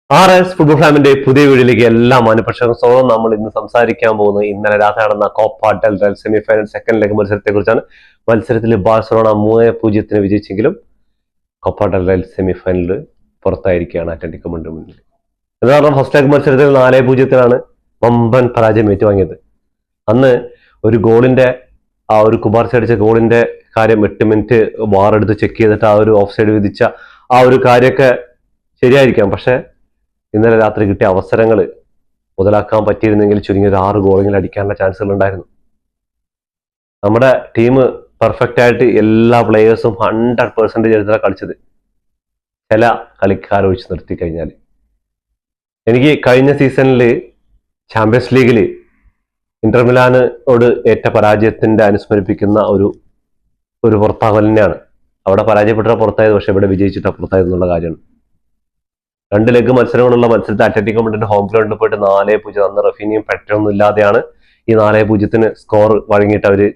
RS football ഫാമിന്റെ പുതിയ വീഡിയോയിലേക്ക് എല്ലാ മാന്യപ്രേക്ഷകർക്കും സ്വാഗതം. നമ്മൾ ഇന്ന് സംസാരിക്കാൻ പോകുന്നത് ഇന്നലെ രാത്രി നടന്ന Copa del Rey semifinal second leg മത്സരത്തെ കുറിച്ചാണ്. മത്സരത്തിൽ ബാഴ്സലോണ 3-0 വിജയിച്ചെങ്കിലും കോപ്പ ഡെൽ റെൽ സെമിഫൈനലിൽ പുറത്തായിരിക്കുകയാണ് അത്ലറ്റിക്കോ മാഡ്രിഡിന് മുന്നിൽ. എന്ന് പറഞ്ഞാൽ ഫസ്റ്റ് ലെഗ് മത്സരത്തിൽ 4-0 വമ്പൻ പരാജയം ഏറ്റുവാങ്ങിയത്. അന്ന് ഒരു ഗോളിന്റെ ഒരു കുബാർസി അടിച്ച ഗോളിന്റെ കാര്യം 8 മിനിറ്റ് വാറെടുത്ത് ചെക്ക് ചെയ്തിട്ട് ഒരു ഓഫ് സൈഡ് വിധിച്ച ഒരു കാര്യമൊക്കെ ശരിയായിരിക്കാം. പക്ഷെ ഇന്നലെ രാത്രി കിട്ടിയ അവസരങ്ങൾ മുതലാക്കാൻ പറ്റിയിരുന്നെങ്കിൽ ചുരുങ്ങിയത് 6 ഗോളെങ്കിലും അടിക്കാനുള്ള ചാൻസുകൾ ഉണ്ടായിരുന്നു. നമ്മുടെ ടീം പെർഫെക്റ്റ് ആയിട്ട് എല്ലാ പ്ലേയേഴ്സും 100% എടുത്താണ് കളിച്ചത്. ചില കളിക്കാരെ ഒഴിച്ച് നിർത്തി കഴിഞ്ഞാൽ എനിക്ക് കഴിഞ്ഞ സീസണിൽ ചാമ്പ്യൻസ് ലീഗിൽ ഇന്റർ മിലാനോട് ഏറ്റ പരാജയത്തിന്റെ അനുസ്മരിപ്പിക്കുന്ന ഒരു പുറത്താകലിനെയാണ്. അവിടെ പരാജയപ്പെട്ട പുറത്തായത്, പക്ഷെ ഇവിടെ വിജയിച്ചിട്ട് പുറത്തായത് എന്നുള്ള കാര്യമാണ്. 2 ലെഗ് മത്സരങ്ങളുള്ള മത്സരത്തിൽ അത്ലറ്റിക്കോ മാഡ്രിഡ് ഹോം ഗ്രൗണ്ടിൽ പോയിട്ട് 4-0 അന്ന് റഫീനിയും പെട്രൊന്നും ഇല്ലാതെയാണ് ഈ 4-0 സ്കോർ വഴങ്ങിയിട്ട് അവര്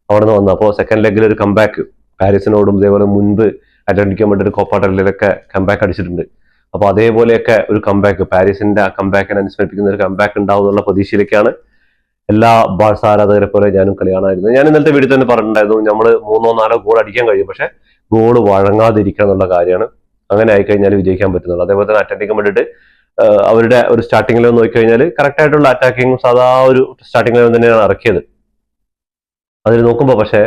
അവിടെ നിന്ന് വന്നത്. അപ്പോൾ സെക്കൻഡ് ലെഗിൽ ഒരു കംബാക്ക് പാരീസിനോടും ഇതേപോലെ മുൻപ് അത്ലറ്റിക്കോ മാഡ്രിഡ് കോപ്പ ഡെൽ റേയിലൊക്കെ കംബാക്ക് അടിച്ചിട്ടുണ്ട്. അപ്പോൾ അതേപോലെയൊക്കെ ഒരു കംബാക്ക്, പാരീസിന്റെ ആ കംബാക്കിനെ അനുസ്മരിപ്പിക്കുന്ന ഒരു കംബാക്ക് ഉണ്ടാവും എന്നുള്ള പ്രതീക്ഷയിലേക്കാണ് എല്ലാ ബാഴ്സ ആരാധകരെ പോലെ ഞാനും കളി കാണാമായിരുന്നു. ഞാൻ ഇന്നലത്തെ വീഡിയോ തന്നെ പറഞ്ഞിട്ടുണ്ടായിരുന്നു, നമ്മൾ 3-4 ഗോൾ അടിക്കാൻ കഴിയും, പക്ഷെ ഗോൾ വഴങ്ങാതിരിക്കുക എന്നുള്ള കാര്യമാണ്. അങ്ങനെ ആയിക്കഴിഞ്ഞാൽ വിജയിക്കാൻ പറ്റുന്നുള്ളൂ. അതേപോലെ തന്നെ അത്ലറ്റിക്കോ മാഡ്രിഡ് അവരുടെ ഒരു സ്റ്റാർട്ടിംഗ് ലെവൽ നോക്കിക്കഴിഞ്ഞാൽ കറക്റ്റ് ആയിട്ടുള്ള അറ്റാക്കിങ്ങും സാധാ ഒരു സ്റ്റാർട്ടിംഗ് ലെവൽ തന്നെയാണ് ഇറക്കിയത്. അതിൽ നോക്കുമ്പോൾ പക്ഷേ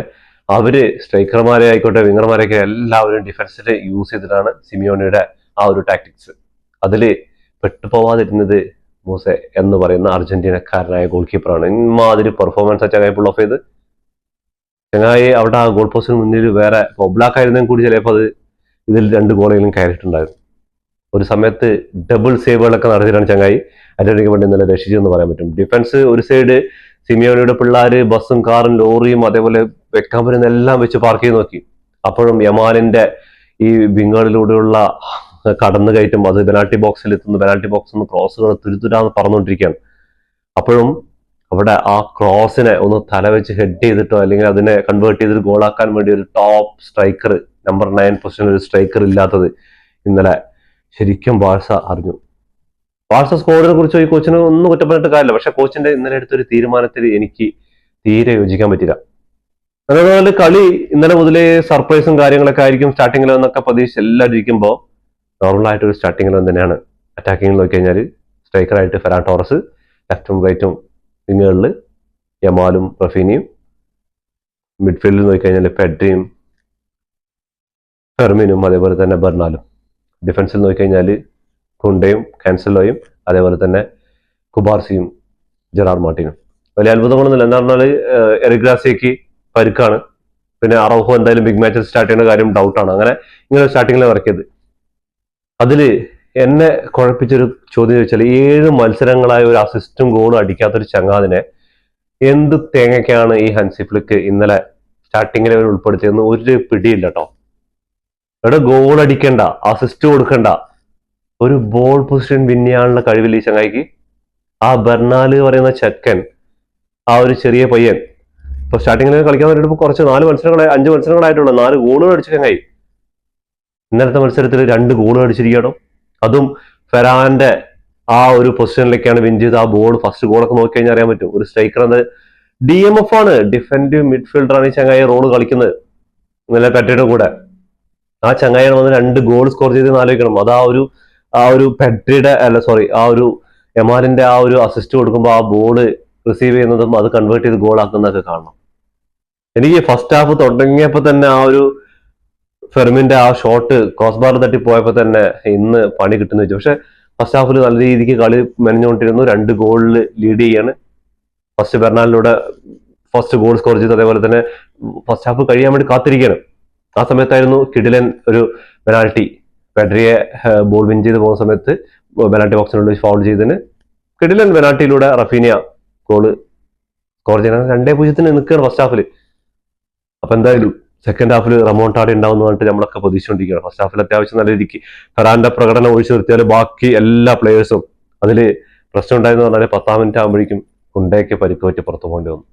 അവര് സ്ട്രൈക്കർമാരെ ആയിക്കോട്ടെ വിങ്ങർമാരെയൊക്കെ എല്ലാവരും ഡിഫൻസിൽ യൂസ് ചെയ്തിട്ടാണ് സിമിയോണിയുടെ ഒരു ടാക്ടിക്സ്. അതിൽ പെട്ടുപോവാതിരുന്നത് മൂസെ എന്ന് പറയുന്ന അർജന്റീനക്കാരനായ ഗോൾ കീപ്പറാണ്. ഇമാതിരി പെർഫോമൻസ് ചങ്ങായി പുൾ ഓഫ് ചെയ്ത് ചങ്ങായി അവിടെ ആ ഗോൾ പോസ്റ്റിന് മുന്നിൽ വേറെ ഒബ്ലാക്ക് ആയിരുന്നെങ്കിൽ കൂടി ചിലപ്പോൾ അത് ഇതിൽ 2 ഗോളെങ്കിലും കയറിയിട്ടുണ്ടായിരുന്നു. ഒരു സമയത്ത് ഡബിൾ സേവുകളൊക്കെ നടത്തിയിട്ടാണ് ചങ്ങായി അത്ലറ്റിക്കോ മാഡ്രിഡ് ഇന്നലെ രക്ഷിച്ചെന്ന് പറയാൻ പറ്റും. ഡിഫൻസ് ഒരു സൈഡ് സിമിയോണിയുടെ പിള്ളേര് ബസ്സും കാറും ലോറിയും അതേപോലെ വെക്കാൻ പറ്റുന്ന എല്ലാം വെച്ച് പാർക്ക് ചെയ്ത് നോക്കി. അപ്പോഴും യമാലിന്റെ ഈ വിങ്ങുകളിലൂടെയുള്ള കടന്നു കയറ്റും, അത് പെനാൽറ്റി ബോക്സിൽ എത്തുന്നു, പെനാൽറ്റി ബോക്സിൽ നിന്ന് ക്രോസുകൾ തുരുതുരാന്ന് പറഞ്ഞുകൊണ്ടിരിക്കുകയാണ്. അപ്പോഴും അവിടെ ആ ക്രോസിനെ ഒന്ന് തല വെച്ച് ഹെഡ് ചെയ്തിട്ടോ അല്ലെങ്കിൽ അതിനെ കൺവേർട്ട് ചെയ്തിട്ട് ഗോളാക്കാൻ വേണ്ടി ഒരു ടോപ്പ് സ്ട്രൈക്കർ, നമ്പർ 9 പൊസിഷനിൽ ഒരു സ്ട്രൈക്കർ ഇല്ലാത്തത് ഇന്നലെ ശരിക്കും ബാഴ്സ അറിഞ്ഞു. ബാഴ്സ സ്കോഡിനെ കുറിച്ച് ഈ കോച്ചിനെ ഒന്നും കുറ്റപ്പെട്ടിട്ട് കാര്യമില്ല, പക്ഷെ കോച്ചിന്റെ ഇന്നലെ എടുത്തൊരു തീരുമാനത്തിൽ എനിക്ക് തീരെ യോജിക്കാൻ പറ്റില്ല. അതേപോലെ കളി ഇന്നലെ മുതലേ സർപ്രൈസും കാര്യങ്ങളൊക്കെ ആയിരിക്കും സ്റ്റാർട്ടിംഗ് ലെവൽ എന്നൊക്കെ പ്രതീക്ഷിച്ച് എല്ലാവരും ഇരിക്കുമ്പോൾ നോർമൽ ആയിട്ട് ഒരു സ്റ്റാർട്ടിംഗ് ലെവൽ തന്നെയാണ്. അറ്റാക്കിംഗ് നോക്കി കഴിഞ്ഞാൽ സ്ട്രൈക്കറായിട്ട് ഫെറാൻ ടോറസ്, ലെഫ്റ്റും റൈറ്റും വിങ്ങുകളിൽ യമാലും റഫീനിയും, മിഡ്ഫീൽഡിൽ നോക്കിക്കഴിഞ്ഞാൽ പെഡ്രിയും ഫെർമിനും അതേപോലെ തന്നെ ബെർണാലും, ഡിഫൻസിൽ നോക്കിക്കഴിഞ്ഞാൽ കുണ്ടയും കാൻസലോയും അതേപോലെ തന്നെ കുബാർസിയും ജെറാർഡ് മാർട്ടിനും. വലിയ അത്ഭുതങ്ങളൊന്നുമില്ല. എന്താ പറഞ്ഞാൽ എറിഗ്രാസിയക്ക് പരുക്കാണ്, പിന്നെ അറൗഹോ എന്തായാലും ബിഗ് മാച്ചിൽ സ്റ്റാർട്ട് ചെയ്യുന്ന കാര്യം ഡൗട്ടാണ്. അങ്ങനെ ഇങ്ങനെ സ്റ്റാർട്ടിങ്ങിൽ ഇറക്കിയത്. അതില് എന്നെ കുഴപ്പിച്ചൊരു ചോദ്യം ചോദിച്ചാൽ 7 മത്സരങ്ങളായ ഒരു അസിസ്റ്റും ഗോളും അടിക്കാത്തൊരു ചങ്ങാതിനെ എന്ത് തേങ്ങയ്ക്കാണ് ഈ ഹൻസി ഫ്ലിക്ക് ഇന്നലെ സ്റ്റാർട്ടിങ്ങിൽ അവർ ഉൾപ്പെടുത്തിയെന്ന് ഒരു പിടിയില്ല കേട്ടോ. ഇവിടെ ഗോൾ അടിക്കണ്ട, അസിസ്റ്റ് കൊടുക്കണ്ട, ഒരു ബോൾ പൊസിഷൻ വിൻ ചെയ്യാനുള്ള കഴിവില്ല ഈ ചങ്ങായിക്ക്. ആ ബെർണാല് പറയുന്ന ചെക്കൻ, ആ ഒരു ചെറിയ പയ്യൻ ഇപ്പൊ സ്റ്റാർട്ടിങ്ങിൽ കളിക്കാൻ വേണ്ടിയിട്ട് കുറച്ച് 5 മത്സരങ്ങളായിട്ടുള്ള 4 ഗോളുകൾ അടിച്ച ചങ്ങായി ഇന്നലത്തെ മത്സരത്തിൽ 2 ഗോളുകൾ അടിച്ചിരിക്കട്ടോ. അതും ഫെറാന്റെ ആ ഒരു പൊസിഷനിലേക്കാണ് വിൻ ചെയ്ത്. ആ ബോൾ ഫസ്റ്റ് ഗോളൊക്കെ നോക്കി കഴിഞ്ഞാൽ അറിയാൻ പറ്റും. ഒരു സ്ട്രൈക്കർ എന്നത് DMF ആണ്, ഡിഫൻഡീവ് മിഡ്ഫീൽഡറാണ് ഈ ചങ്ങായി റോള് കളിക്കുന്നത് ഇന്നലെ പെട്രയുടെ കൂടെ. ആ ചങ്ങായിയാണ് വന്ന് 2 ഗോൾ സ്കോർ ചെയ്ത് ആലോചിക്കണം. അത് ആ ഒരു പെട്രിയുടെ ആ ഒരു യമാലിന്റെ ആ ഒരു അസിസ്റ്റ് കൊടുക്കുമ്പോൾ ആ ബോൾ റിസീവ് ചെയ്യുന്നതും അത് കൺവേർട്ട് ചെയ്ത് ഗോൾ ആക്കുന്നതൊക്കെ കാണണം. എനിക്ക് ഫസ്റ്റ് ഹാഫ് തുടങ്ങിയപ്പോൾ തന്നെ ആ ഒരു ഫെർമിന്റെ ആ ഷോട്ട് ക്രോസ് ബാർ തട്ടി പോയപ്പോൾ തന്നെ ഇന്ന് പണി കിട്ടുന്ന വെച്ചു. പക്ഷെ ഫസ്റ്റ് ഹാഫിൽ നല്ല രീതിക്ക് കളി മെനഞ്ഞുകൊണ്ടിരുന്നു. 2 ഗോളിൽ ലീഡ് ചെയ്യാണ്. ഫസ്റ്റ് ബെർണാലിലൂടെ ഫസ്റ്റ് ഗോൾ സ്കോർ ചെയ്ത് അതേപോലെ തന്നെ ഫസ്റ്റ് ഹാഫ് കഴിയാൻ വേണ്ടി കാത്തിരിക്കുകയാണ്. ആ സമയത്തായിരുന്നു കിഡിലൻ ഒരു പെനാൽറ്റി, പെഡ്രിയെ ബോൾ വിൻ ചെയ്ത് പോകുന്ന സമയത്ത് പെനാൽറ്റി ബോക്സിനുള്ളിൽ ഫൗൾ ചെയ്തതിന് കിഡിലൻ പെനാൽറ്റിയിലൂടെ റഫീനിയ ഗോള് സ്കോർ ചെയ്യുന്നത് 2-0 നിൽക്കുകയാണ് ഫസ്റ്റ് ഹാഫിൽ. അപ്പൊ എന്തായാലും സെക്കൻഡ് ഹാഫിൽ റമോണ്ടാടി ഉണ്ടാവും എന്ന് പറഞ്ഞിട്ട് നമ്മളൊക്കെ പ്രതീക്ഷിച്ചുകൊണ്ടിരിക്കുകയാണ്. ഫസ്റ്റ് ഹാഫിൽ അത്യാവശ്യം നല്ല രീതിക്ക് ഫെറാന്റെ പ്രകടനം ഒഴിച്ചു നിർത്തിയാൽ ബാക്കി എല്ലാ പ്ലേയേഴ്സും അതിൽ പ്രശ്നം ഉണ്ടായെന്ന് പറഞ്ഞാൽ 10-ാം മിനിറ്റ് ആകുമ്പോഴേക്കും കുണ്ടയ്ക്ക് പരിക്ക് പറ്റി പുറത്തു പോകേണ്ടി വന്നു.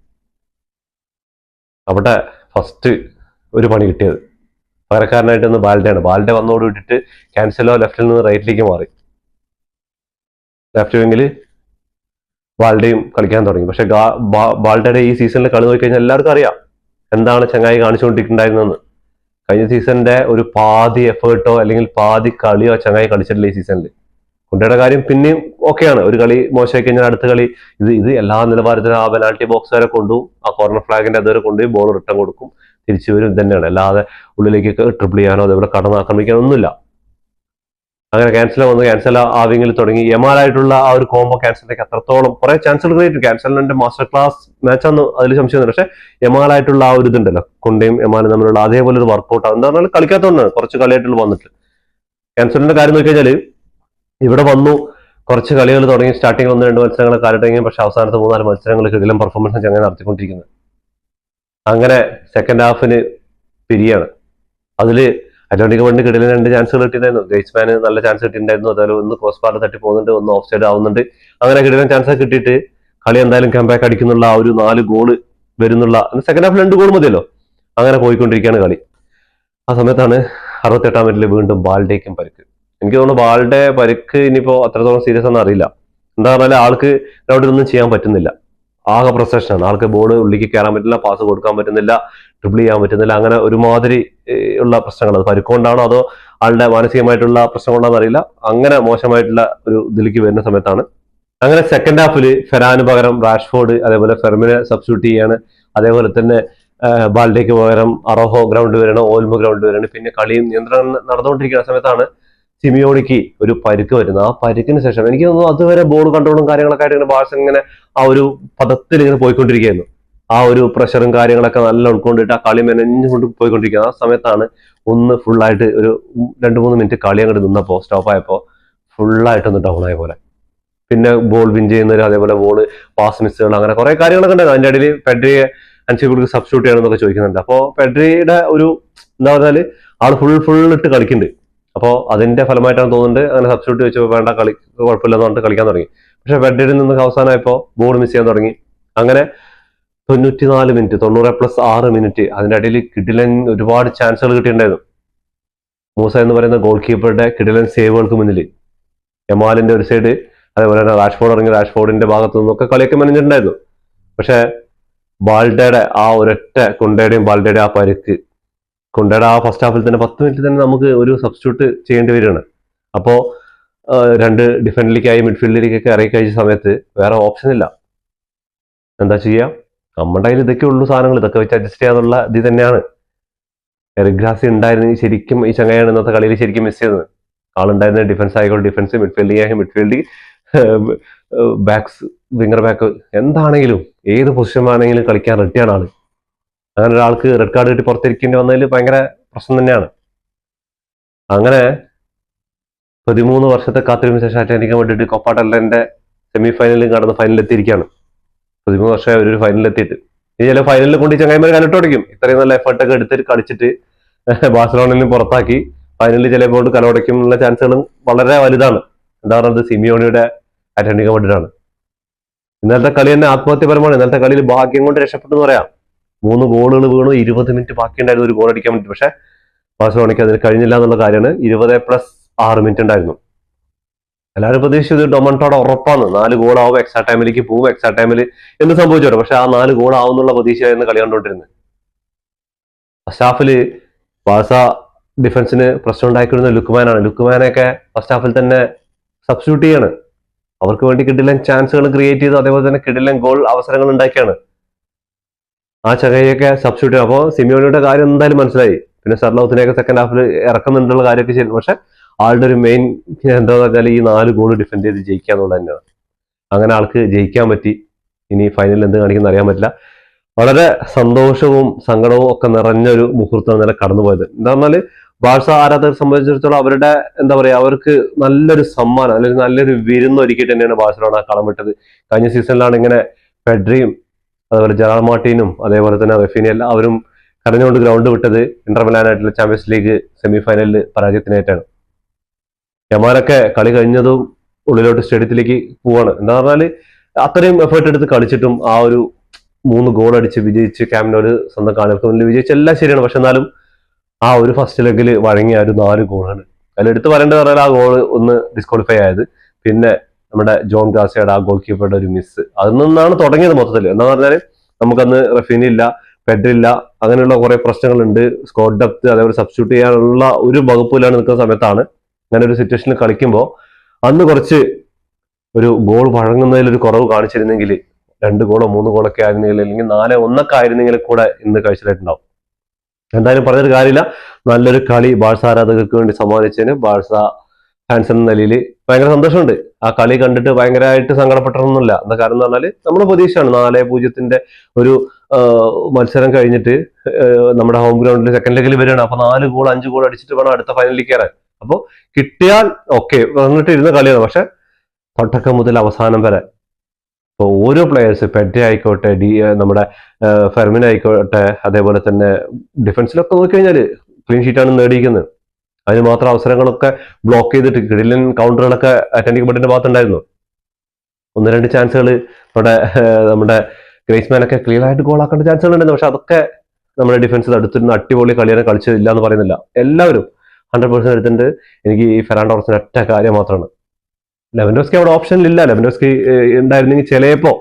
അവിടെ ഫസ്റ്റ് ഒരു പണി കിട്ടിയത് പകരക്കാരനായിട്ട് ബാൽഡെയാണ്. ബാൽഡെ വന്നോട് വിട്ടിട്ട് ക്യാൻസലോ ലെഫ്റ്റിൽ നിന്ന് റൈറ്റിലേക്ക് മാറി. ലെഫ്റ്റ് വിങ്ങിൽ ബാൽഡയും കളിക്കാൻ തുടങ്ങി. പക്ഷെ ബാൽഡയുടെ ഈ സീസണിൽ കളി നോക്കിക്കഴിഞ്ഞാൽ എല്ലാവർക്കും അറിയാം എന്താണ് ചങ്ങായി കാണിച്ചുകൊണ്ടിരിക്കുന്നുണ്ടായിരുന്നെന്ന്. കഴിഞ്ഞ സീസണിന്റെ ഒരു പാതി എഫേർട്ടോ അല്ലെങ്കിൽ പാതി കളിയോ ചങ്ങായി കളിച്ചിട്ടില്ല ഈ സീസണിൽ. കുണ്ടയുടെ കാര്യം പിന്നെയും ഓക്കെയാണ്, ഒരു കളി മോശമായി കഴിഞ്ഞാൽ അടുത്ത കളി ഇത് എല്ലാ നിലവാരത്തിലും ആ പെനാൽറ്റി ബോക്സ് വരെ കൊണ്ടുപോകും, ആ കോർണർ ഫ്ലാഗിന്റെ അതുവരെ കൊണ്ടുപോയി ബോൾ റിട്ടേൺ കൊടുക്കും, തിരിച്ചു വരും. ഇത് തന്നെയാണ്, അല്ലാതെ ഉള്ളിലേക്ക് ട്രിപ്പിൾ ചെയ്യാനോ അതേപോലെ കടന്നാക്രമിക്കാനോ ഒന്നുമില്ല. അങ്ങനെ ക്യാൻസൽ വന്ന് ക്യാൻസൽ ആ വിങ്ങിൽ തുടങ്ങി. യമാലായിട്ടുള്ള ആ ഒരു കോംബോ ക്യാൻസലിലേക്ക് അത്രത്തോളം കുറെ ചാൻസുകൾ ക്രിയേറ്റ്. ക്യാൻസലിന്റെ മാസ്റ്റർ ക്ലാസ് മാച്ചാന്ന് അതിൽ സംശയമൊന്നുമില്ല. പക്ഷെ യമാലായിട്ടുള്ള ആ ഒരു ഇതുണ്ടല്ലോ, കൊണ്ടയും യമാലും തമ്മിലുള്ള അതേപോലെ ഒരു വർക്കൗട്ട് എന്താ പറഞ്ഞാൽ കളിക്കാത്തതുകൊണ്ടാണ് കുറച്ച് കളിയായിട്ടുള്ള വന്നിട്ട്. ക്യാൻസലിന്റെ കാര്യം നോക്കി കഴിഞ്ഞാൽ ഇവിടെ വന്നു, കുറച്ച് കളികൾ തുടങ്ങി, സ്റ്റാർട്ടിങ് 1-2 മത്സരങ്ങൾ കാലിടങ്ങി. പക്ഷെ അവസാനത്തെ 3-4 മത്സരങ്ങൾ കിടിലം പെർഫോമൻസ് ചങ്ങനെ നടത്തിക്കൊണ്ടിരിക്കുന്നത്. അങ്ങനെ സെക്കൻഡ് ഹാഫിന് പിരിയാണ്. അതില് അറ്റ്ലാന്റിക് വേണ്ടി കിടിലം 2 ചാൻസുകൾ കിട്ടിയിട്ടുണ്ടായിരുന്നു. ഗ്രേസ്മാന് നല്ല ചാൻസ് കിട്ടിയിട്ടുണ്ടായിരുന്നു. അതുപോലെ ഒന്ന് ക്രോസ് ബാർ തട്ടി പോകുന്നുണ്ട്, ഒന്ന് ഓഫ് സൈഡ് ആവുന്നുണ്ട്. അങ്ങനെ കിടിലം ചാൻസ് കിട്ടിയിട്ട് കളി എന്തായാലും കംബാക്ക് അടിക്കുന്നുള്ള ആ ഒരു 4 ഗോള് വരുന്നുള്ള സെക്കൻഡ് ഹാഫിൽ 2 ഗോൾ മതിയല്ലോ. അങ്ങനെ പോയിക്കൊണ്ടിരിക്കുകയാണ് കളി. ആ സമയത്താണ് 68-ാം മിനിറ്റിൽ വീണ്ടും ബാൽഡേക്കും പരിക്ക്. എനിക്ക് തോന്നുന്നു ബാൽഡെ പരിക്ക് ഇനിയിപ്പോ അത്രത്തോളം സീരിയസ് ആണെന്ന് അറിയില്ല. എന്താ പറഞ്ഞാൽ ആൾക്ക് ഗ്രൗണ്ടിലൊന്നും ചെയ്യാൻ പറ്റുന്നില്ല, ആകെ പ്രൊസഷനാണ്. ആൾക്ക് ബോൾ ഉള്ളിലേക്ക് കയറാൻ പറ്റില്ല, പാസ് കൊടുക്കാൻ പറ്റുന്നില്ല, ട്രിപ്പിൾ ചെയ്യാൻ പറ്റുന്നില്ല. അങ്ങനെ ഒരുമാതിരി ഉള്ള പ്രശ്നങ്ങൾ. അത് പരിക്കൊണ്ടാണോ അതോ ആളുടെ മാനസികമായിട്ടുള്ള പ്രശ്നം കൊണ്ടാണെന്ന് അറിയില്ല. അങ്ങനെ മോശമായിട്ടുള്ള ഒരു ഇതിലേക്ക് വരുന്ന സമയത്താണ് അങ്ങനെ സെക്കൻഡ് ഹാഫിൽ ഫെരാന് പകരം റാഷ്ഫോർഡ് അതേപോലെ ഫെർമിനെ സബ്സ്റ്റിറ്റ്യൂട്ട് ചെയ്യാണ്. അതേപോലെ തന്നെ ബാൽഡേക്ക് പകരം അറോഹോ ഗ്രൗണ്ട് വരണം, ഓൽമോ ഗ്രൗണ്ട് വരണം. പിന്നെ കളിയും നിയന്ത്രണം നടന്നുകൊണ്ടിരിക്കുന്ന സമയത്താണ് സിമിയോണിക്ക് ഒരു പരിക്ക് വരുന്നത്. ആ പരിക്കിന് ശേഷം എനിക്ക് തോന്നുന്നു അതുവരെ ബോൾ കൺട്രോളും കാര്യങ്ങളൊക്കെ ആയിട്ട് ഇങ്ങനെ ബാഴ്സ ഇങ്ങനെ ആ ഒരു പദത്തിൽ ഇങ്ങനെ പോയിക്കൊണ്ടിരിക്കുകയായിരുന്നു. ആ ഒരു പ്രഷറും കാര്യങ്ങളൊക്കെ നല്ല ഉൾക്കൊണ്ടിട്ട് ആ കളി മെനഞ്ഞുകൊണ്ട് പോയിക്കൊണ്ടിരിക്കുക. ആ സമയത്താണ് ഒന്ന് ഫുള്ളായിട്ട് ഒരു 2-3 മിനിറ്റ് കളി അങ്ങോട്ട് നിന്നപ്പോൾ സ്റ്റോപ്പായപ്പോൾ ഫുള്ളായിട്ടൊന്ന് ഡൗൺ ആയ പോലെ. പിന്നെ ബോൾ വിൻ ചെയ്യുന്നവർ അതേപോലെ ബോള് പാസ് മിസ്സുകൾ അങ്ങനെ കുറെ കാര്യങ്ങളൊക്കെ ഉണ്ടായിരുന്നു. അതിന്റെ ഇടയിൽ പെഡ്രിയെ അൻസിബിൾക്ക് സബ്സ്റ്റിറ്റ്യൂട്ട് ചെയ്യണമെന്നൊക്കെ ചോദിക്കുന്നുണ്ട്. അപ്പോൾ പെഡ്രിയുടെ ഒരു എന്താ പറഞ്ഞാല് ആൾ ഫുൾ ഇട്ട് കളിക്കുന്നുണ്ട്. അപ്പോൾ അതിന്റെ ഫലമായിട്ടാണ് തോന്നുന്നുണ്ട് അങ്ങനെ സബ്സ്റ്റിറ്റ്യൂട്ട് വെച്ചപ്പോൾ വേണ്ട കളി കുഴപ്പമില്ലെന്ന് പറഞ്ഞിട്ട് കളിക്കാൻ തുടങ്ങി. പക്ഷെ പെഡ്രിയിൽ നിന്ന് അവസാനമായപ്പോൾ ബോൾ മിസ് ചെയ്യാൻ തുടങ്ങി. അങ്ങനെ 94 മിനിറ്റ് 90+6 മിനിറ്റ് അതിന്റെ ഇടയിൽ കിടിലൻ ഒരുപാട് ചാൻസുകൾ കിട്ടിയിട്ടുണ്ടായിരുന്നു. മൂസ എന്ന് പറയുന്ന ഗോൾ കീപ്പറുടെ കിടിലൻ സേവുകൾക്ക് മുന്നിൽ യമാലിന്റെ ഒരു സൈഡ് അതേപോലെ തന്നെ റാഷ്ഫോർഡ് ഇറങ്ങി റാഷ്ഫോർഡിന്റെ ഭാഗത്തു നിന്നൊക്കെ കളിയൊക്കെ മെനഞ്ഞിട്ടുണ്ടായിരുന്നു. പക്ഷെ ബാൽഡയുടെ ആ ഒരൊറ്റ കുണ്ടയുടെയും ബാൽഡയുടെ ആ പരിക്ക്, കുണ്ടയുടെ ആ ഫസ്റ്റ് ഹാഫിൽ തന്നെ 10 മിനിറ്റ് തന്നെ നമുക്ക് ഒരു സബ്സ്റ്റിറ്റ്യൂട്ട് ചെയ്യേണ്ടി വരികയാണ്. അപ്പോൾ 2 ഡിഫൻഡിലേക്കായി മിഡ്ഫീൽഡിലേക്കൊക്കെ ഇറങ്ങി കഴിച്ച സമയത്ത് വേറെ ഓപ്ഷൻ ഇല്ല. എന്താ ചെയ്യുക? നമ്മുടെ കയ്യിൽ ഇതൊക്കെ ഉള്ളൂ സാധനങ്ങൾ, ഇതൊക്കെ വെച്ച് അഡ്ജസ്റ്റ് ചെയ്യാന്നുള്ള ഇത് തന്നെയാണ്. എറിഗ്രാസി ഉണ്ടായിരുന്നെങ്കിൽ ശരിക്കും ഈ ചങ്ങയാണ് ഇന്നത്തെ കളിയിൽ ശരിക്കും മിസ് ചെയ്തത്. ആളുണ്ടായിരുന്ന ഡിഫൻസ് ആയിക്കോട്ടെ, defence midfielding backs winger back എന്താണെങ്കിലും ഏത് പൊസിഷൻ ആണെങ്കിലും കളിക്കാൻ റെഡിയാണ് ആള്. അങ്ങനെ ഒരാൾക്ക് റെഡ് കാർഡ് കിട്ടി പുറത്തിരിക്കേണ്ടി വന്നതിൽ ഭയങ്കര പ്രശ്നം തന്നെയാണ്. അങ്ങനെ 13 വർഷത്തെ കാത്തിരിപ്പിന് ശേഷം അറ്റ്ലാന്റിക്ക് വേണ്ടിയിട്ട് കോപ്പ ഡെൽ സെമി ഫൈനലിൽ കടന്ന് ഫൈനലിൽ എത്തിയിരിക്കുകയാണ്. 13 വർഷമായി അവരൊരു ഫൈനലിൽ എത്തിയിട്ട് ഇനി ചില ഫൈനലിൽ കൊണ്ട് ചങ്ങായിമാർ കലട്ടോടിക്കും. ഇത്രയും നല്ല എഫേർട്ടൊക്കെ എടുത്തിട്ട് കളിച്ചിട്ട് ബാഴ്സലോണയിൽ പുറത്താക്കി ഫൈനലിൽ ചിലപ്പോൾ കലോടയ്ക്കും എന്നുള്ള ചാൻസുകളും വളരെ വലുതാണ്. എന്താ പറയുന്നത് സിമിയോണിയുടെ അറ്റ്ലാന്റിക്ക് വേണ്ടിയിട്ടാണ്. ഇന്നലത്തെ കളി തന്നെ ആത്മഹത്യപരമാണ്. ഇന്നലത്തെ കളിയിൽ ഭാഗ്യം കൊണ്ട് രക്ഷപ്പെട്ടു എന്ന് പറയാം. 3 ഗോളുകൾ വീണു, 20 മിനിറ്റ് ബാക്കിയുണ്ടായിരുന്നു ഒരു ഗോൾ അടിക്കാൻ വേണ്ടി. പക്ഷെ ബാഴ്സലോണയ്ക്ക് അതിന് കഴിഞ്ഞില്ല എന്നുള്ള കാര്യമാണ്. 20+6 മിനിറ്റ് ഉണ്ടായിരുന്നു. എല്ലാവരും പ്രതീക്ഷിച്ചത് ഡൊമൻറ്റോടെ ഉറപ്പാണ് 4 ഗോൾ ആവും, എക്സ്ട്രാ ടൈമിലേക്ക് പോകും, എക്സ്ട്രാ ടൈമിൽ എന്ന് സംഭവിച്ചോട്ടെ. പക്ഷെ ആ 4 ഗോൾ ആവുന്നുള്ള പ്രതീക്ഷയായിരുന്നു കളി കണ്ടുകൊണ്ടിരുന്നത്. ഫസ്റ്റ് ഹാഫില് ബാഴ്സ ഡിഫൻസിന് പ്രശ്നം ഉണ്ടാക്കിയിരുന്നത് ലുക്മാനാണ്. ലുക്മാനെയൊക്കെ ഫസ്റ്റ് ഹാഫിൽ തന്നെ സബ്സ്റ്റിറ്റ്യൂട്ട് ചെയ്യാണ്. അവർക്ക് വേണ്ടി കിടിലൻ ചാൻസുകൾ ക്രിയേറ്റ് ചെയ്തു, അതേപോലെ തന്നെ കിടിലൻ ഗോൾ അവസരങ്ങൾ ഉണ്ടാക്കിയാണ്. ആ ചകയൊക്കെ സബ്സ്റ്റിറ്റ്യൂട്ട് ചെയ്യും. അപ്പോൾ സിമിയോണിയുടെ കാര്യം എന്തായാലും മനസ്സിലായി. പിന്നെ സർലൗത്തിനെയൊക്കെ സെക്കൻഡ് ഹാഫിൽ ഇറക്കുന്നുണ്ടുള്ള കാര്യമൊക്കെ ചെയ്തു. പക്ഷെ ആളുടെ ഒരു മെയിൻ എന്താന്ന് പറഞ്ഞാൽ ഈ 4 ഗോൾ ഡിഫെൻഡ് ചെയ്ത് ജയിക്കുക എന്നുള്ളത് തന്നെയാണ്. അങ്ങനെ ആൾക്ക് ജയിക്കാൻ പറ്റി. ഇനി ഫൈനലിൽ എന്ത് കാണിക്കുന്ന അറിയാൻ പറ്റില്ല. വളരെ സന്തോഷവും സങ്കടവും ഒക്കെ നിറഞ്ഞൊരു മുഹൂർത്തം ഇന്നലെ കടന്നുപോയത്. എന്താ പറഞ്ഞാൽ ബാഴ്സ ആരാധകരെ സംബന്ധിച്ചിടത്തോളം അവരുടെ എന്താ പറയുക, അവർക്ക് നല്ലൊരു സമ്മാനം അല്ലെങ്കിൽ നല്ലൊരു വിരുന്ന് ഒരുക്കിയിട്ട് തന്നെയാണ് ബാഴ്സലോണ കളം വിട്ടത്. കഴിഞ്ഞ സീസണിലാണ് ഇങ്ങനെ പെഡ്രിയും അതുപോലെ ജെറാർഡ് മാർട്ടിനും അതേപോലെ തന്നെ റഫീനി എല്ലാവരും കരഞ്ഞുകൊണ്ട് ഗ്രൗണ്ട് വിട്ടത് ഇന്റർ മിലാനായിട്ടുള്ള ചാമ്പ്യൻസ് ലീഗ് സെമി ഫൈനലിൽ പരാജയത്തിനേറ്റാണ്. യമാലൊക്കെ കളി കഴിഞ്ഞതും ഉള്ളിലോട്ട് സ്റ്റേഡിയത്തിലേക്ക് പോവാണ്. എന്താ പറഞ്ഞാല് അത്രയും എഫേർട്ട് എടുത്ത് കളിച്ചിട്ടും ആ ഒരു 3 ഗോൾ അടിച്ച് വിജയിച്ച് ക്യാമ്പിനോട് സ്വന്തം കാണികൾക്ക് മുന്നിൽ വിജയിച്ച് എല്ലാം ശരിയാണ്. പക്ഷെ എന്നാലും ആ ഒരു ഫസ്റ്റ് ലെഗിൽ വഴങ്ങിയ ഒരു 4 ഗോളാണ്. അതിൽ എടുത്ത് പറയേണ്ടത് പറഞ്ഞാൽ ആ ഗോൾ ഒന്ന് ഡിസ്ക്വാളിഫൈ ആയത്. പിന്നെ നമ്മുടെ ജോൺ ഗാസിയുടെ ആ ഗോൾ കീപ്പറുടെ ഒരു മിസ് അതിൽ നിന്നാണ് തുടങ്ങിയത് മൊത്തത്തിൽ. എന്താ പറഞ്ഞാൽ നമുക്കന്ന് റഫീനി ഇല്ല, പെഡ്രില്ല, അങ്ങനെയുള്ള കുറെ പ്രശ്നങ്ങളുണ്ട്. സ്കോഡ് ഡെപ്ത് അതേപോലെ സബ്സ്റ്റിറ്റ്യൂട്ട് ചെയ്യാനുള്ള ഒരു വകുപ്പിലാണ് നിൽക്കുന്ന സമയത്താണ് അങ്ങനെ ഒരു സിറ്റുവേഷനിൽ കളിക്കുമ്പോൾ അന്ന് കുറച്ച് ഒരു ഗോൾ വഴങ്ങുന്നതിൽ ഒരു കുറവ് കാണിച്ചിരുന്നെങ്കിൽ 2 ഗോളോ 3 ഗോളൊക്കെ ആയിരുന്നെങ്കിൽ, അല്ലെങ്കിൽ 4-1 ആയിരുന്നെങ്കിൽ കൂടെ ഇന്ന് കഴിച്ചിട്ടുണ്ടാവും. എന്തായാലും പറഞ്ഞൊരു കാര്യമില്ല. നല്ലൊരു കളി ബാഴ്സ ആരാധകർക്ക് വേണ്ടി സമ്മാനിച്ചതിന് ബാഴ്സ ഫാൻസ് എന്ന നിലയിൽ ഭയങ്കര സന്തോഷമുണ്ട്. ആ കളി കണ്ടിട്ട് ഭയങ്കരമായിട്ട് സങ്കടപ്പെട്ടൊന്നുമില്ല. എന്താ കാരണം എന്ന് പറഞ്ഞാൽ നമ്മുടെ പ്രതീക്ഷയാണ് 4-0 ഒരു മത്സരം കഴിഞ്ഞിട്ട് നമ്മുടെ ഹോം ഗ്രൗണ്ടിൽ സെക്കൻഡ് ലെഗിൽ വരികയാണ്. അപ്പൊ 4 ഗോൾ 5 ഗോൾ അടിച്ചിട്ട് വേണം അടുത്ത ഫൈനലിൽ കയറാൻ. അപ്പോൾ കിട്ടിയാൽ ഓക്കെ വന്നിട്ട് ഇരുന്ന കളിയാണ്. പക്ഷെ തുടക്കം മുതൽ അവസാനം വരെ ഇപ്പോൾ ഓരോ പ്ലെയേഴ്സ് പെഡ്രി ആയിക്കോട്ടെ, നമ്മുടെ ഫെർമിൻ ആയിക്കോട്ടെ, അതേപോലെ തന്നെ ഡിഫൻസിലൊക്കെ നോക്കിക്കഴിഞ്ഞാൽ ക്ലീൻ ഷീറ്റാണ് നേടിയിരിക്കുന്നത്. അതിന് മാത്രം അവസരങ്ങളൊക്കെ ബ്ലോക്ക് ചെയ്തിട്ട് കിടിലൻ കൗണ്ടറുകളൊക്കെ അറ്റ്ലറ്റിക് മഡ്രിഡിന്റെ ഭാഗത്തുണ്ടായിരുന്നു. 1-2 ചാൻസുകൾ നമ്മുടെ ഗ്രേസ്മാനൊക്കെ ക്ലിയർ ആയിട്ട് ഗോൾ ആക്കേണ്ട ചാൻസുകൾ ഉണ്ടായിരുന്നു. പക്ഷെ അതൊക്കെ നമ്മുടെ ഡിഫൻസിൽ അടുത്തിരുന്ന് അടിപൊളി കളിയാണ് കളിച്ചില്ല എന്ന് പറയുന്നില്ല. എല്ലാവരും 100% എടുത്തിട്ടുണ്ട്. എനിക്ക് ഈ ഫെറാൻഡോ ടോറസിന്റെ ഒറ്റ കാര്യം മാത്രമാണ്, ലെവൻഡോസ്കി അവിടെ ഓപ്ഷനിലില്ല. ലെവൻഡോസ്കി ഉണ്ടായിരുന്നെങ്കിൽ ചിലപ്പോ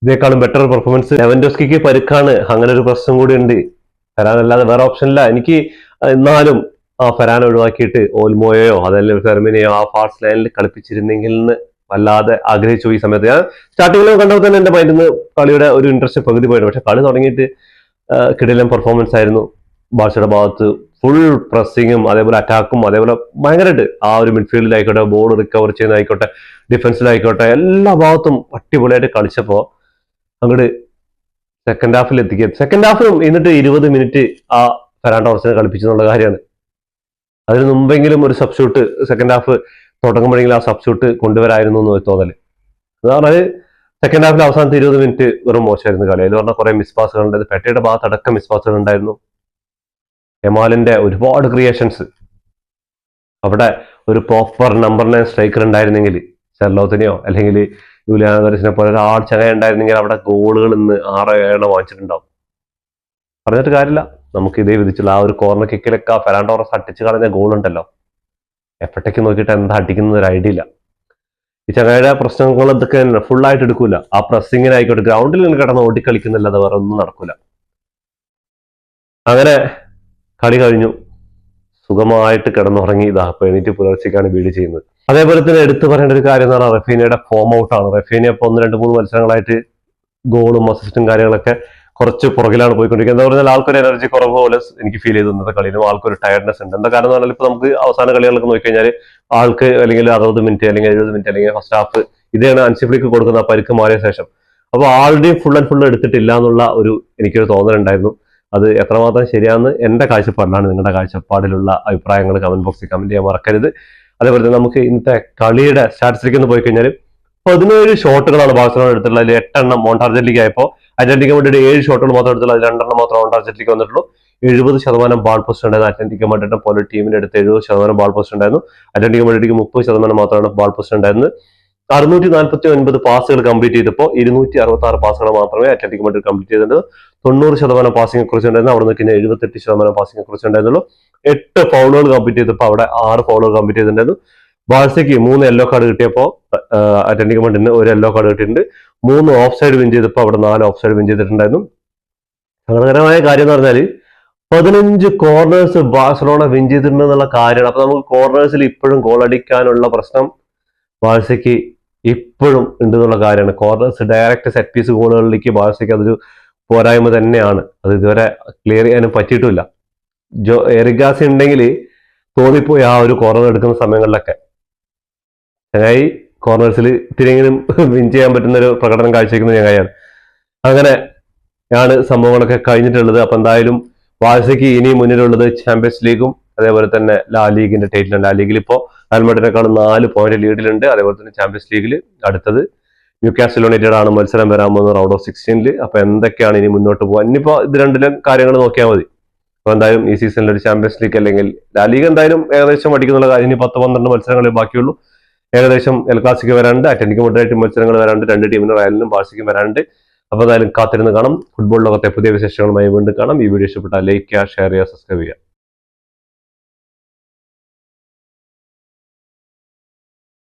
ഇതിനേക്കാളും ബെറ്റർ പെർഫോമൻസ്. ലെവൻഡോസ്കിക്ക് പരുക്കാണ്, അങ്ങനെ ഒരു പ്രശ്നം കൂടി ഉണ്ട്. ഫെറാൻ അല്ലാതെ വേറെ ഓപ്ഷനില്ല എനിക്ക്. എന്നാലും ആ ഫെറാൻ ഒഴിവാക്കിയിട്ട് ഓൽമോയോ അതല്ലെങ്കിൽ ഫെർമിനെയോ ആ ഫാസ്റ്റ് ലൈനിൽ കളിപ്പിച്ചിരുന്നെങ്കിൽ എന്ന് വല്ലാതെ ആഗ്രഹിച്ചു. ഈ സമയത്ത് ഞാൻ സ്റ്റാർട്ടിങ്ങിൽ കണ്ടപ്പോൾ തന്നെ എന്റെ മൈൻഡിൽ നിന്ന് കളിയുടെ ഒരു ഇൻട്രസ്റ്റ് പകുതി പോയിട്ട്. പക്ഷെ കളി തുടങ്ങിയിട്ട് കിടിലൻ പെർഫോമൻസ് ആയിരുന്നു ബാഴ്സയുടെ ഭാഗത്ത്. ഫുൾ പ്രസ്സിങ്ങും അതേപോലെ അറ്റാക്കും അതേപോലെ ഭയങ്കരമായിട്ട് ആ ഒരു മിഡ്ഫീൽഡിലായിക്കോട്ടെ, ബോൾ റിക്കവർ ചെയ്യുന്നതായിക്കോട്ടെ, ഡിഫൻസിലായിക്കോട്ടെ, എല്ലാ ഭാഗത്തും അടിപൊളിയായിട്ട് കളിച്ചപ്പോൾ അങ്ങോട്ട് സെക്കൻഡ് ഹാഫിൽ എത്തിക്കുക. സെക്കൻഡ് ഹാഫിലും എന്നിട്ട് 20 മിനിറ്റ് ആ ഫെറാൻ ടോറസിനെ കളിപ്പിച്ചു എന്നുള്ള കാര്യമാണ്. അതിന് മുമ്പെങ്കിലും ഒരു സബ്സ്റ്റിറ്റ്യൂട്ട് സെക്കൻഡ് ഹാഫ് തുടങ്ങുമ്പോഴെങ്കിലും ആ സബ്സ്റ്റിറ്റ്യൂട്ട് കൊണ്ടുവരായിരുന്നു എന്ന് തോന്നല്. എന്ന് പറഞ്ഞാൽ സെക്കൻഡ് ഹാഫിൽ അവസാനത്തെ 20 മിനിറ്റ് വെറും മോശമായിരുന്നു കളി. അതിൽ പറഞ്ഞാൽ കുറെ മിസ് പാസുകൾ ഉണ്ടായിരുന്നു. പെറ്റയുടെ ഭാഗത്ത് അടക്കം മിസ് പാസുകൾ ഉണ്ടായിരുന്നു. എമാലിന്റെ ഒരുപാട് ക്രിയേഷൻസ്. അവിടെ ഒരു പ്രോപ്പർ നമ്പർ 9 സ്ട്രൈക്കർ ഉണ്ടായിരുന്നെങ്കിൽ, ചെർലോത്തിനെയോ അല്ലെങ്കിൽ യൂലിയാനോസിനെ പോലെ ഒരാൾ ചങ്ങ ഉണ്ടായിരുന്നെങ്കിൽ അവിടെ ഗോളുകൾ ഇന്ന് 6-7 വാങ്ങിച്ചിട്ടുണ്ടാവും. പറഞ്ഞിട്ട് കാര്യമില്ല, നമുക്ക് ഇതേ വിധിച്ചുള്ള ആ ഒരു കോർണർ കിക്കിലൊക്കെ ഫെറാൻ ടോറസ് അടിച്ചു കളഞ്ഞ ഗോൾ ഉണ്ടല്ലോ, എഫർട്ടേക്ക് നോക്കിയിട്ട് എന്താ അടിക്കുന്ന ഒരു ഐഡിയ ഇല്ല. ഈ ചങ്ങയുടെ പ്രശ്നങ്ങൾ ഇതൊക്കെ തന്നെ ഫുള്ളായിട്ട് എടുക്കൂല. ആ പ്രസ്സിങ്ങിനായിക്കോട്ടെ, ഗ്രൗണ്ടിൽ നിന്ന് കിടന്ന് ഓടിക്കളിക്കുന്നില്ലാതെ വേറെ ഒന്നും നടക്കൂല. അങ്ങനെ കളി കഴിഞ്ഞു, സുഖമായിട്ട് കിടന്നുറങ്ങി. ഇതാ ഇപ്പൊ എണീറ്റ് പുലർച്ചയ്ക്കാണ് വീട് ചെയ്യുന്നത്. അതേപോലെ തന്നെ എടുത്തു പറയേണ്ട ഒരു കാര്യം എന്ന് പറഞ്ഞാൽ റഫീനയുടെ ഫോം ഔട്ടാണ്. റഫീന ഇപ്പൊ 1-2-3 മത്സരങ്ങളായിട്ട് ഗോളും അസിസ്റ്റും കാര്യങ്ങളൊക്കെ കുറച്ച് പുറകിലാണ് പോയിക്കൊണ്ടിരിക്കുന്നത്. എന്താ പറഞ്ഞാൽ ആൾക്കൊരു എനർജി കുറവ് പോലെ എനിക്ക് ഫീൽ ചെയ്തു ഇന്നത്തെ കളിയിലും. ആൾക്കൊരു ടയർഡ്നെസ് ഉണ്ട്. എന്താ കാരണം എന്ന് പറഞ്ഞാൽ ഇപ്പൊ നമുക്ക് അവസാന കളികളൊക്കെ നോക്കിക്കഴിഞ്ഞാൽ ആൾക്ക് അല്ലെങ്കിൽ 60 മിനിറ്റ് അല്ലെങ്കിൽ 70 മിനിറ്റ് അല്ലെങ്കിൽ ഫസ്റ്റ് ഹാഫ് ഇതാണ് അൻസിഫ്ലിക്ക് കൊടുക്കുന്ന പരിക്ക് മാറിയ ശേഷം. അപ്പോൾ ആളുടെയും ഫുൾ ആൻഡ് ഫുൾ എടുത്തിട്ടില്ല എന്നുള്ള ഒരു എനിക്കൊരു തോന്നലുണ്ടായിരുന്നു. അത് എത്രമാത്രം ശരിയാണെന്ന് എന്റെ കാഴ്ചപ്പാടിലാണ്. നിങ്ങളുടെ കാഴ്ചപ്പാടിലുള്ള അഭിപ്രായങ്ങൾ കമന്റ് ബോക്സിൽ കമന്റ് ചെയ്യാൻ മറക്കരുത്. അതേപോലെ തന്നെ നമുക്ക് ഇന്നത്തെ കളിയുടെ സ്റ്റാറ്റിസ്റ്റിക് എന്ന് പോയി കഴിഞ്ഞാൽ 17 ഷോട്ടുകളാണ് ബാഴ്സലോണ എടുത്തിട്ടുള്ളത്. അതിൽ 8 എണ്ണം മോൺടാർജറ്റിലേക്ക് ആയപ്പോൾ അറ്റ്ലറ്റിക്കോ മഡ്രിഡ് 7 ഷോട്ടുകൾ മാത്രം എടുത്തുള്ളൂ. അതിൽ 2 എണ്ണം മാത്രം മോൺടാർജറ്റിലേക്ക് വന്നിട്ടുള്ളൂ. 70% ബാൾ പോസ്റ്റ് ഉണ്ടായിരുന്നു. അറ്റ്ലറ്റിക്കോ മഡ്രിഡിനെ പോലെ ടീമിന്റെ അടുത്ത് 70% ബാൾ പോസ്റ്റ് ഉണ്ടായിരുന്നു. അറ്റ്ലറ്റിക്കോ മഡ്രിഡിക്ക് 30% മാത്രമാണ് ബാൾ പോസ്റ്റ് ഉണ്ടായിരുന്നത്. 649 പാസുകൾ കംപ്ലീറ്റ് ചെയ്തപ്പോൾ 266 പാസുകൾ മാത്രമേ അറ്റ്ലറ്റിക് മഡ്രിഡ് കംപ്ലീറ്റ് ചെയ്തിട്ടുണ്ട്. 90% പാസിംഗെ കുറിച്ച് ഉണ്ടായിരുന്നു. അവിടെ നിന്ന് 78% പാസിംഗെ കുറിച്ച് ഉണ്ടായിരുന്നുള്ളൂ. 8 ഫൗളുകൾ കംപ്ലീറ്റ് ചെയ്തപ്പോൾ അവിടെ 6 ഫൗളുകൾ കംപ്ലീറ്റ് ചെയ്തിട്ടുണ്ടായിരുന്നു. ബാഴ്സയ്ക്ക് 3 യെല്ലോ കാർഡ് കിട്ടിയപ്പോൾ അറ്റ്ലറ്റിക് മഡ്രിഡിന് 1 യെല്ലോ കാർഡ് കിട്ടിയിട്ടുണ്ട്. 3 ഓഫ് സൈഡ് വിൻ ചെയ്തപ്പോൾ അവിടെ 4 ഓഫ് സൈഡ് വിൻ ചെയ്തിട്ടുണ്ടായിരുന്നു. സങ്കടകരമായ കാര്യം എന്ന് പറഞ്ഞാൽ 15 കോർണേഴ്സ് ബാഴ്സലോണ വിൻ ചെയ്തിട്ടുണ്ടെന്നുള്ള കാര്യമാണ്. അപ്പൊ നമുക്ക് കോർണേഴ്സിൽ ഇപ്പോഴും ഗോൾ അടിക്കാനുള്ള പ്രശ്നം ബാഴ്സയ്ക്ക് ഇപ്പോഴും ഉണ്ടെന്നുള്ള കാര്യമാണ്. കോർണേഴ്സ് ഡയറക്റ്റ് സെറ്റ് പീസ് ഗോളുകളിലേക്ക് ബാഴ്സയ്ക്ക് അതൊരു പോരായ്മ തന്നെയാണ്. അത് ഇതുവരെ ക്ലിയർ ചെയ്യാനും പറ്റിയിട്ടില്ല. എറിഗാസി ഉണ്ടെങ്കിൽ തോന്നിപ്പോയി ആ ഒരു കോർണർ എടുക്കുന്ന സമയങ്ങളിലൊക്കെ ചങ്ങായി കോർണേഴ്സിൽ ഇത്തിരിയെങ്കിലും വിൻ ചെയ്യാൻ പറ്റുന്ന ഒരു പ്രകടനം കാഴ്ചവെക്കുന്ന ചങ്ങായിയാണ്. അങ്ങനെയാണ് സംഭവങ്ങളൊക്കെ കഴിഞ്ഞിട്ടുള്ളത്. അപ്പൊ എന്തായാലും ബാഴ്സയ്ക്ക് ഇനി മുന്നിലുള്ളത് ചാമ്പ്യൻസ് ലീഗും അതേപോലെ തന്നെ ലാ ലീഗിന്റെ ടൈറ്റിലാണ്. ലാ ലീഗിൽ ഇപ്പോൾ റയൽ മഡ്രിഡിനെക്കാളും 4 പോയിന്റ് ലീഡിലുണ്ട്. അതേപോലെ തന്നെ ചാമ്പ്യൻസ് ലീഗിൽ അടുത്തത് ന്യൂകാസിൽ യുണൈറ്റഡ് ആണ് മത്സരം വരാൻ പോകുന്നത് റൗണ്ട് ഓഫ് 16. അപ്പൊ എന്തൊക്കെയാണ് ഇനി മുന്നോട്ട് പോകാൻ, ഇനിയിപ്പോ ഇത് രണ്ടിലും കാര്യങ്ങൾ നോക്കിയാൽ മതി. അപ്പൊ എന്തായാലും ഈ സീസണിൽ ഒരു ചാമ്പ്യൻസ് ലീഗ് അല്ലെങ്കിൽ ലാ ലീഗ് എന്തായാലും ഏകദേശം അടിക്കുന്നുള്ള കാര്യം. ഇനി 10-12 മത്സരങ്ങളെ ബാക്കിയുള്ളൂ. ഏകദേശം എൽ ക്ലാസിക്കോ വരാണ്ട്, അറ്റ്ലറ്റിക്കോ മഡ്രിഡ് മത്സരങ്ങൾ വരാണ്ട്, 2 ടീമിനും റയലിനും ബാഴ്സയ്ക്കും വരാണ്ട്. അപ്പൊ എന്തായാലും കാത്തിരുന്ന് കാണാം. ഫുട്ബോൾ ലോകത്തെ പുതിയ വിശേഷങ്ങളുമായി വീണ്ടും കാണാം. ഈ വീഡിയോ ഇഷ്ടപ്പെട്ടാൽ ലൈക്ക് ചെയ്യുക, ഷെയർ ചെയ്യുക, സബ്സ്ക്രൈബ് ചെയ്യുക.